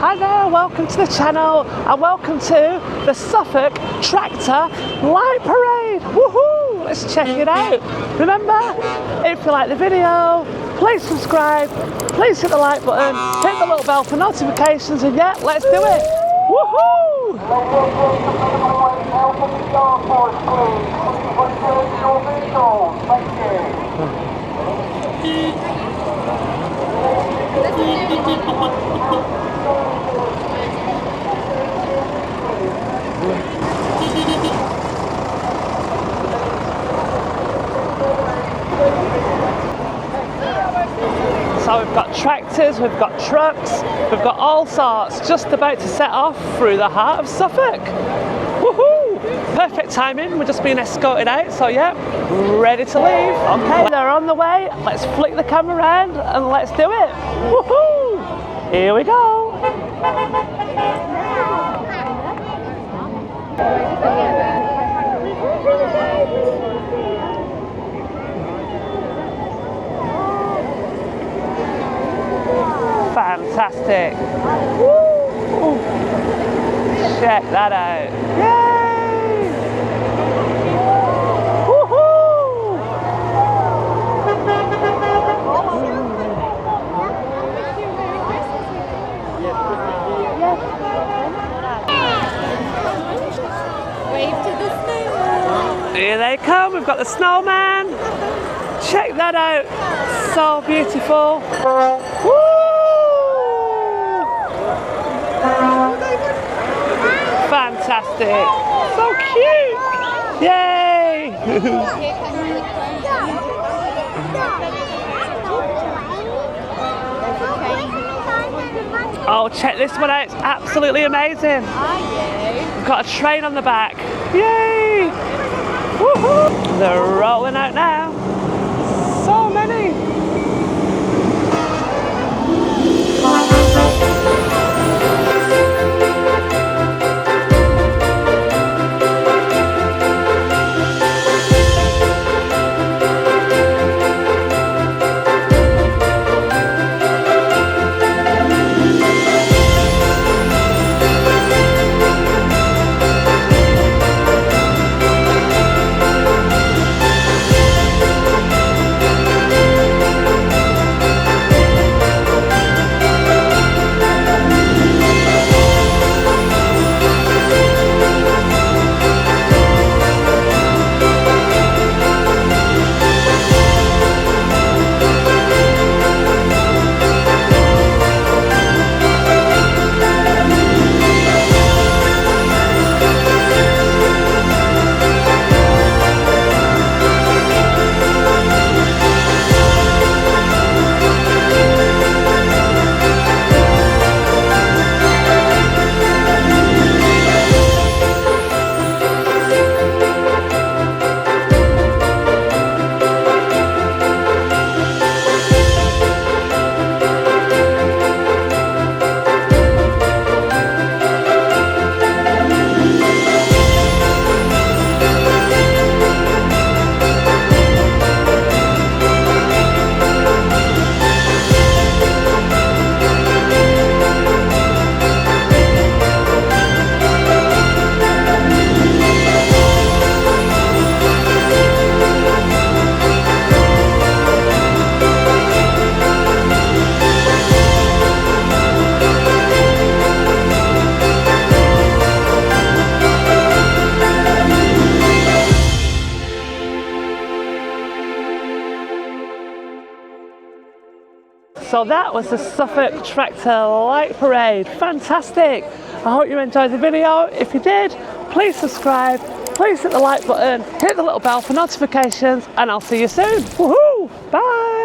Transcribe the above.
Hi there, welcome to the channel and welcome to the Suffolk Tractor Light Parade. Woohoo! Let's check it out. Remember, if you like the video, please subscribe, please hit the like button, hit the little bell for notifications, and yeah, let's do it. Woohoo! So we've got tractors, we've got trucks, we've got all sorts just about to set off through the heart of Suffolk. Woohoo! Perfect timing, we're just being escorted out, so yeah, ready to leave. Okay, they're on the way, let's flick the camera around and let's do it. Woohoo! Here we go. Fantastic. Woo. Check that out. Yay! Woohoo! Wave to the snowman. Here they come. We've got the snowman. Check that out. So beautiful. Woo! Fantastic. So cute. Yay. Oh, check this one out. It's absolutely amazing. We've got a train on the back. Yay. Woohoo. They're rolling out now. So many. So that was the Suffolk Tractor Light Parade. Fantastic. I hope you enjoyed the video. If you did, please subscribe, please hit the like button, hit the little bell for notifications, and I'll see you soon. Woohoo! Bye!